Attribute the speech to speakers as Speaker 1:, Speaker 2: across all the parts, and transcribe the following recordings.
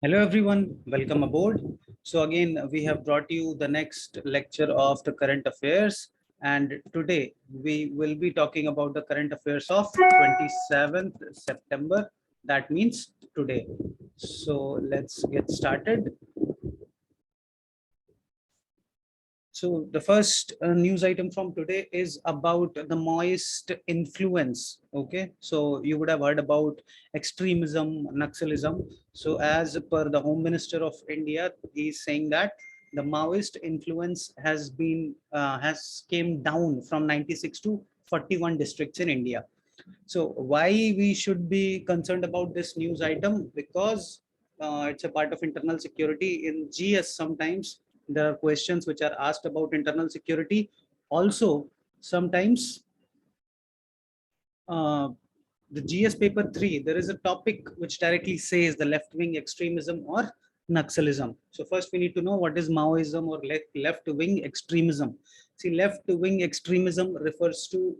Speaker 1: Hello everyone, welcome aboard. So again, we have brought you the next lecture of the current affairs, and today we will be talking about the current affairs of 27th September. That means today. So let's get started. So the first news item from today is about the Maoist influence. Okay, so you would have heard about extremism, Naxalism. So as per the Home Minister of India, he is saying that the Maoist influence has came down from 96 to 41 districts in India. So why we should be concerned about this news item? Because it's a part of internal security. In GS, sometimes there are questions which are asked about internal security. Also, sometimes uh, the GS paper 3, there is a topic which directly says the left-wing extremism or Naxalism. So first we need to know what is Maoism or left-wing extremism. See, left-wing extremism refers to,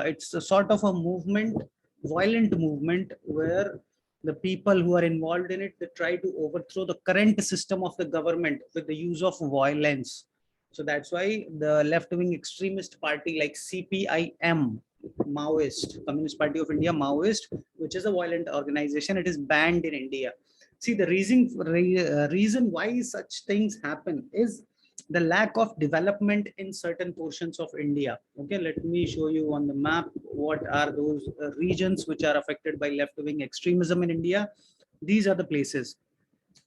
Speaker 1: it's a sort of a movement, violent movement, where the people who are involved in it, they try to overthrow the current system of the government with the use of violence. So that's why the left-wing extremist party like CPIM, Maoist, Communist Party of India, Maoist, which is a violent organization, it is banned in India. See, the reason why such things happen is the lack of development in certain portions of India. Okay, let me show you on the map what are those regions which are affected by left-wing extremism in India. These are the places.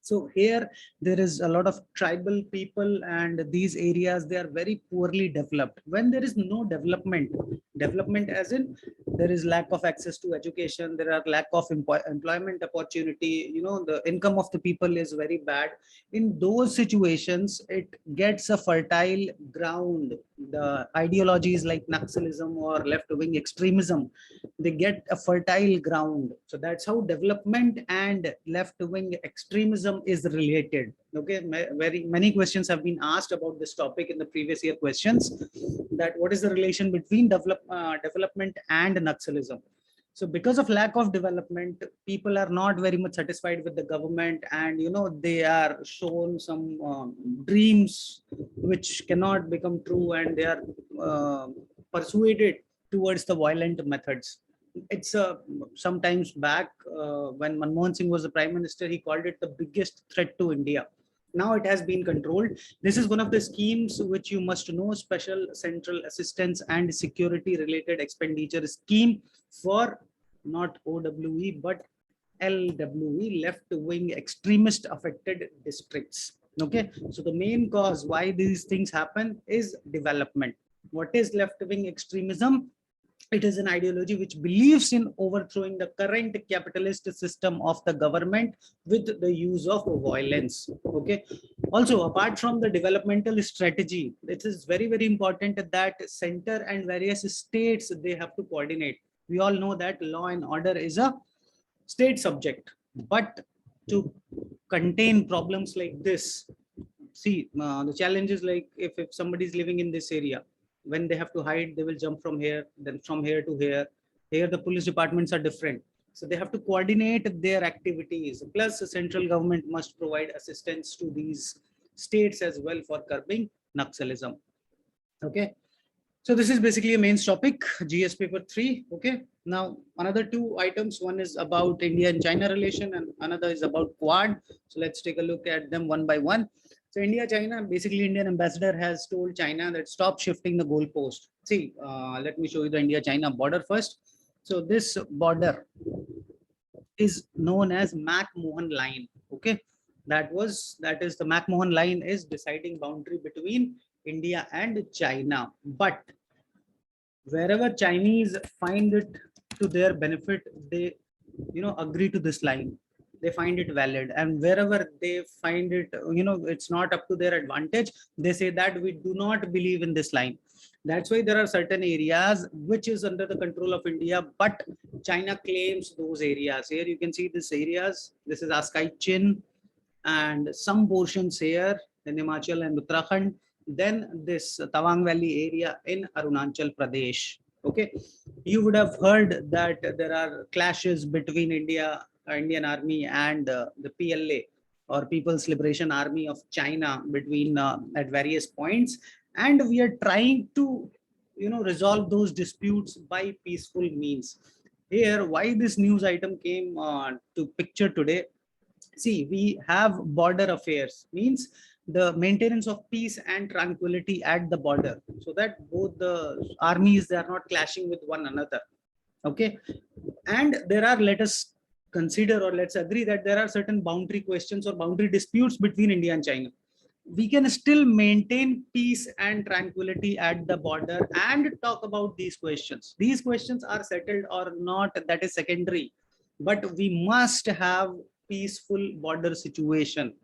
Speaker 1: So here there is a lot of tribal people, and these areas, they are very poorly developed. When there is no development as in there is lack of access to education, there are lack of employment opportunity, the income of the people is very bad. In those situations, it gets a fertile ground. The ideologies like Naxalism or left-wing extremism, they get a fertile ground. So that's how development and left-wing extremism is related. Okay, very many questions have been asked about this topic in the previous year questions, that what is the relation between development and Naxalism. So because of lack of development, people are not very much satisfied with the government, and they are shown some dreams which cannot become true, and they are persuaded towards the violent methods. It's sometimes back, when Manmohan Singh was the prime minister, he called it the biggest threat to India. Now it has been controlled. This is one of the schemes which you must know, Special Central Assistance and Security Related Expenditure Scheme for not OWE but LWE, left wing extremist affected districts. Okay, so the main cause why these things happen is development. What is left wing extremism? It is an ideology which believes in overthrowing the current capitalist system of the government with the use of violence. Okay. Also, apart from the developmental strategy, it is very, very important that center and various states, they have to coordinate. We all know that law and order is a state subject, but to contain problems like this, see, the challenge is like, if somebody is living in this area, when they have to hide, they will jump from here, then from here to here. Here the police departments are different, so they have to coordinate their activities. Plus the central government must provide assistance to these states as well for curbing Naxalism. Okay, so this is basically a main topic, GS paper 3. Okay, now another two items, one is about India and China relation, and another is about Quad. So let's take a look at them one by one. So India, China, basically Indian ambassador has told China that stop shifting the goalpost. See, let me show you the India-China border first. So this border is known as McMahon line. Okay, that is the McMahon line is deciding boundary between India and China. But wherever Chinese find it to their benefit, they agree to this line. They find it valid, and wherever they find it, it's not up to their advantage, they say that we do not believe in this line. That's why there are certain areas which is under the control of India, but China claims those areas. Here you can see these areas. This is Askai Chin and some portions here in Himachal and Uttarakhand, then this Tawang Valley area in Arunachal Pradesh. Okay, you would have heard that there are clashes between Indian Army and the PLA. or People's Liberation Army of China between at various points, and we are trying to resolve those disputes by peaceful means. Here, why this news item came to picture today. See, we have border affairs, means the maintenance of peace and tranquility at the border, so that both the armies, they are not clashing with one another. Okay, and there are, let us consider, or let's agree that there are certain boundary questions or boundary disputes between India and China. We can still maintain peace and tranquility at the border and talk about these questions. These questions are settled or not, that is secondary, but we must have peaceful border situation.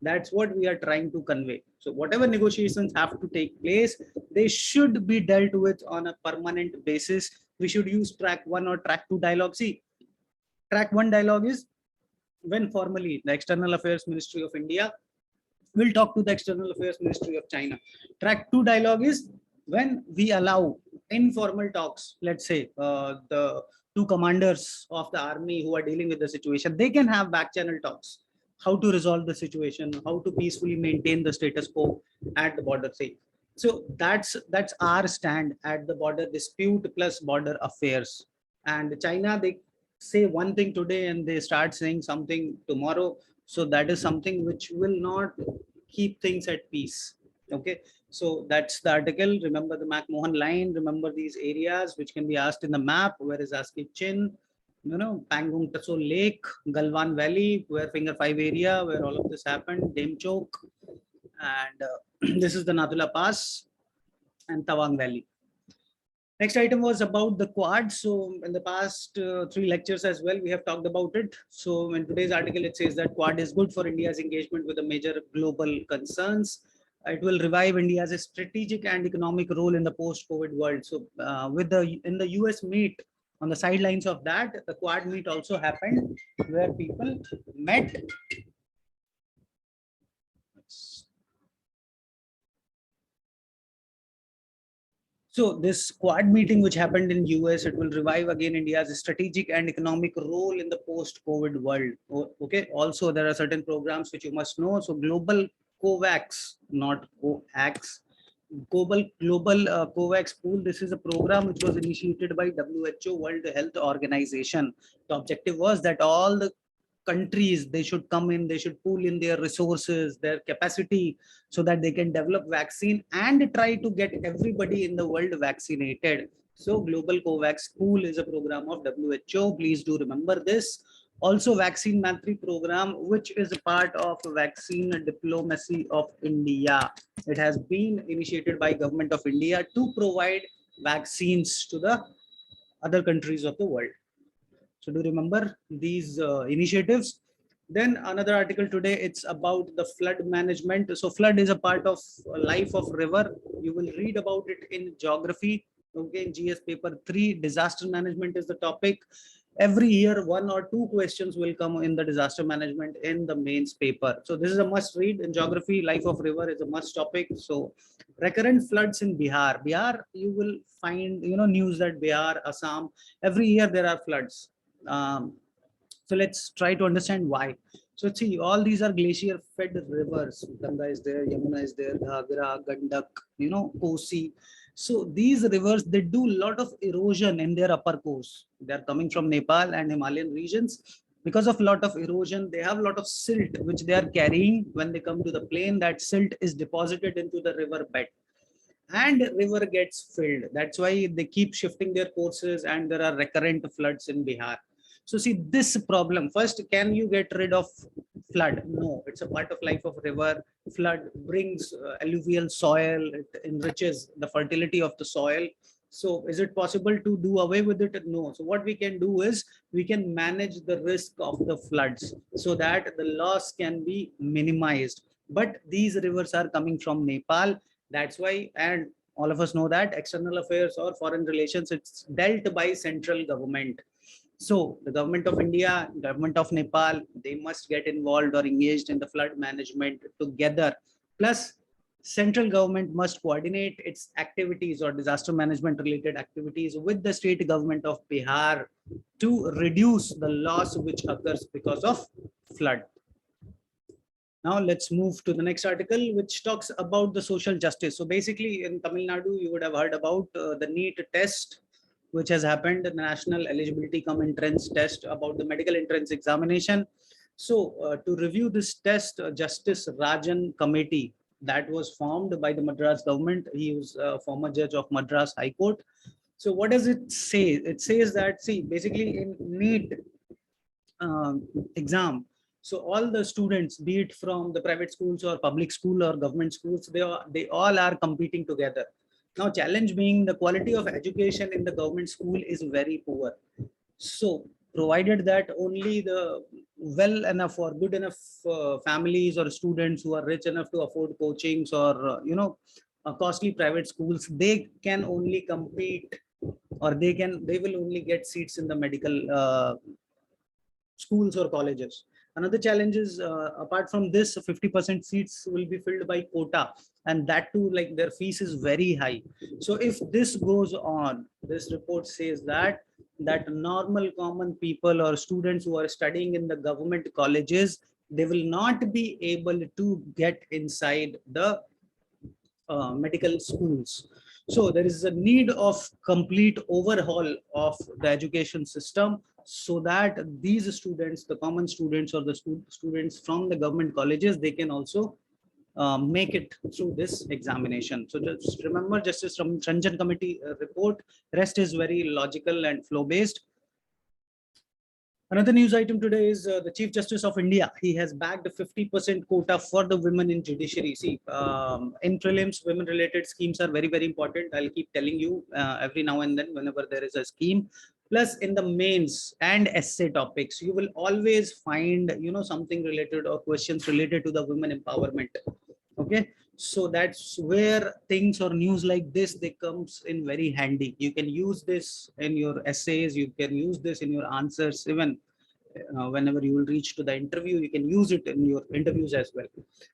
Speaker 1: That's what we are trying to convey. So whatever negotiations have to take place, they should be dealt with on a permanent basis. We should use track 1 or track 2 dialogue. See, track 1 dialogue is when formally the External Affairs Ministry of India will talk to the External Affairs Ministry of China. Track 2 dialogue is when we allow informal talks. Let's say the two commanders of the army who are dealing with the situation, they can have back channel talks, how to resolve the situation, how to peacefully maintain the status quo at the border. Say, so that's our stand at the border dispute plus border affairs. And China, they say one thing today and they start saying something tomorrow. So that is something which will not keep things at peace. Okay, so that's the article. Remember the McMahon line, remember these areas which can be asked in the map. Where is Aski Chin? Pangong Taso Lake, Galwan Valley, where Finger 5 area, where all of this happened, Dame Chok, and this is the Nadula Pass and Tawang Valley. Next item was about the Quad. So in the past 3 lectures as well, we have talked about it. So in today's article, it says that Quad is good for India's engagement with the major global concerns. It will revive India's strategic and economic role in the post-COVID world. So in the US meet, on the sidelines of that, the Quad meet also happened, where people met. So this Quad meeting which happened in US, it will revive again India's strategic and economic role in the post-COVID world. Okay. Also, there are certain programs which you must know. So Global COVAX, not COAX, Global COVAX pool. This is a program which was initiated by WHO, World Health Organization. The objective was that all the countries, they should come in, they should pool in their resources, their capacity, so that they can develop vaccine and try to get everybody in the world vaccinated. So Global COVAX pool is a program of WHO. Please do remember this. Also Vaccine Mantri program, which is a part of vaccine diplomacy of India. It has been initiated by Government of India to provide vaccines to the other countries of the world. So do remember these initiatives. Then another article today, it's about the flood management. So flood is a part of life of river. You will read about it in geography. Okay, in GS paper 3, disaster management is the topic. Every year, 1 or 2 questions will come in the disaster management in the mains paper. So this is a must read in geography. Life of river is a must topic. So recurrent floods in Bihar. Bihar, you will find news that Bihar, Assam, every year there are floods. So let's try to understand why. So see, all these are glacier fed rivers. Ganga is there, Yamuna is there, Ghagra, Gandak, Kosi. So these rivers, they do a lot of erosion in their upper course. They are coming from Nepal and Himalayan regions. Because of a lot of erosion, they have a lot of silt which they are carrying. When they come to the plain, that silt is deposited into the river bed and river gets filled. That's why they keep shifting their courses and there are recurrent floods in Bihar. So see this problem. First, can you get rid of flood? No, it's a part of life of river. Flood brings alluvial soil, it enriches the fertility of the soil. So is it possible to do away with it? No. So what we can do is we can manage the risk of the floods so that the loss can be minimized. But these rivers are coming from Nepal. That's why, and all of us know that external affairs or foreign relations, it's dealt by central government. So the government of India, government of Nepal, they must get involved or engaged in the flood management together. Plus, central government must coordinate its activities or disaster management related activities with the state government of Bihar to reduce the loss which occurs because of flood. Now let's move to the next article, which talks about the social justice. So basically in Tamil Nadu, you would have heard about the NEET test, which has happened, the National Eligibility Cum Entrance Test, about the medical entrance examination. So to review this test, Justice Rajan Committee that was formed by the Madras government. He was a former judge of Madras High Court. So what does it say? It says that, see, basically in NEET exam, so all the students, be it from the private schools or public school or government schools, they all are competing together. Now, challenge being the quality of education in the government school is very poor. So, provided that only the well enough or good enough families or students who are rich enough to afford coachings or costly private schools, they can only compete, or they will only get seats in the medical schools or colleges. Another challenge is, apart from this, 50% seats will be filled by quota, and that too, like, their fees is very high. So if this goes on, this report says that normal common people or students who are studying in the government colleges, they will not be able to get inside the medical schools. So there is a need of complete overhaul of the education system, so that these students, the common students or the students from the government colleges, they can also make it through this examination. So just remember, Justice Ranjan Committee report, rest is very logical and flow based. Another news item today is the Chief Justice of India. He has backed a 50% quota for the women in judiciary. See, in prelims, women-related schemes are very, very important. I'll keep telling you every now and then whenever there is a scheme. Plus, in the mains and essay topics, you will always find, something related or questions related to the women empowerment. Okay, so that's where things or news like this, they comes in very handy. You can use this in your essays, you can use this in your answers, even whenever you will reach to the interview, you can use it in your interviews as well.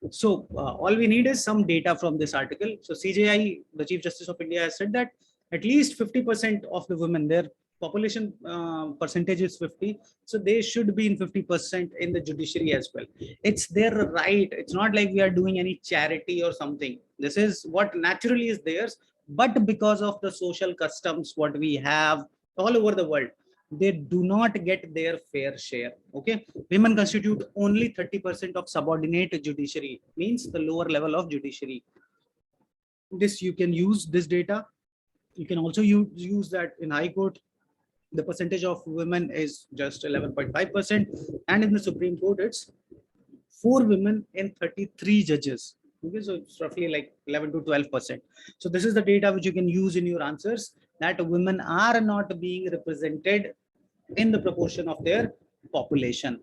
Speaker 1: So all we need is some data from this article. So CJI, the Chief Justice of India, has said that at least 50% of the women, their population percentage is 50, so they should be in 50% in the judiciary as well. It's their right. It's not like we are doing any charity or something. This is what naturally is theirs, but because of the social customs what we have all over the world, they do not get their fair share. Okay, women constitute only 30% of subordinate judiciary, means the lower level of judiciary. This, you can use this data. You can also use that in High Court. The percentage of women is just 11.5%, and in the Supreme Court it's 4 women in 33 judges. Okay, so it's roughly like 11 to 12%. So this is the data which you can use in your answers, that women are not being represented in the proportion of their population.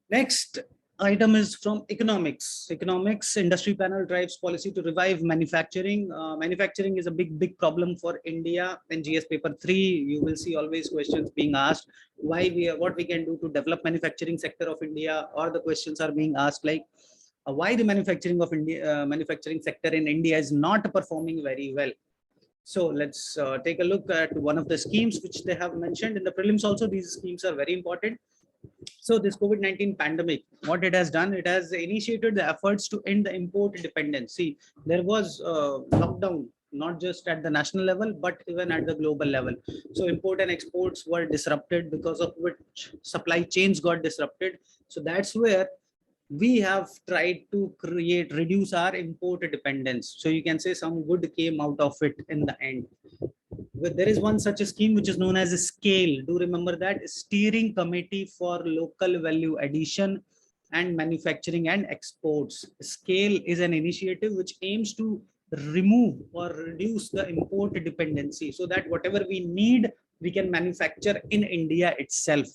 Speaker 1: Next item is from economics. Economics industry panel drives policy to revive manufacturing. Manufacturing is a big problem for India. In GS paper 3, you will see always questions being asked, what we can do to develop manufacturing sector of India, or the questions are being asked like, why the manufacturing sector in India is not performing very well. So let's take a look at one of the schemes which they have mentioned in the prelims. Also, these schemes are very important. So this COVID-19 pandemic, what it has done, it has initiated the efforts to end the import dependency. There was lockdown, not just at the national level, but even at the global level. So import and exports were disrupted, because of which supply chains got disrupted. So that's where we have tried to reduce our import dependence. So you can say some good came out of it in the end. There is one such a scheme which is known as a SCALE. Do remember that? Steering Committee for Local Value Addition and Manufacturing and Exports. SCALE is an initiative which aims to remove or reduce the import dependency, so that whatever we need, we can manufacture in India itself.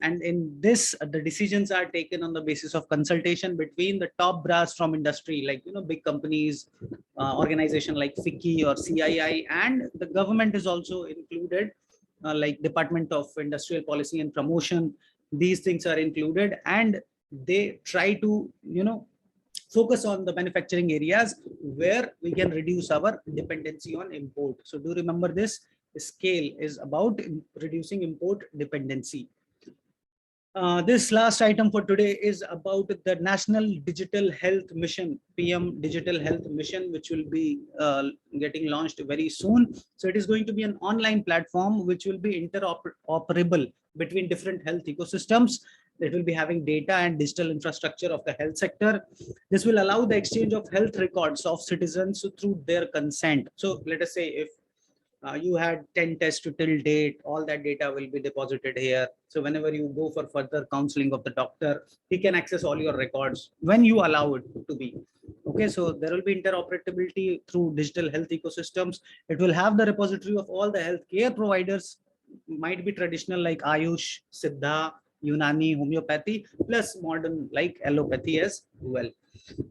Speaker 1: And in this, the decisions are taken on the basis of consultation between the top brass from industry, like big companies, organization like FICCI or CII, and the government is also included, like Department of Industrial Policy and Promotion. These things are included, and they try to focus on the manufacturing areas where we can reduce our dependency on import. So do remember this. SCALE is about reducing import dependency. This last item for today is about the National Digital Health Mission, PM Digital Health Mission, which will be getting launched very soon. So it is going to be an online platform which will be interoperable between different health ecosystems. It will be having data and digital infrastructure of the health sector. This will allow the exchange of health records of citizens through their consent. So let us say if you had 10 tests to till date, all that data will be deposited here. So whenever you go for further counseling of the doctor, he can access all your records when you allow it to be. Okay, so there will be interoperability through digital health ecosystems. It will have the repository of all the healthcare providers, might be traditional like Ayush, Siddha, Unani, homeopathy, plus modern like allopathy as well.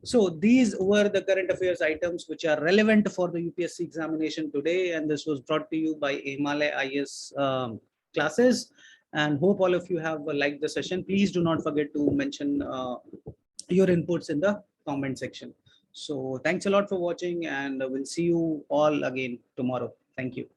Speaker 1: So these were the current affairs items which are relevant for the UPSC examination today, and this was brought to you by Himalaya IS classes. And hope all of you have liked the session. Please do not forget to mention your inputs in the comment section. So thanks a lot for watching, and we'll see you all again tomorrow. Thank you.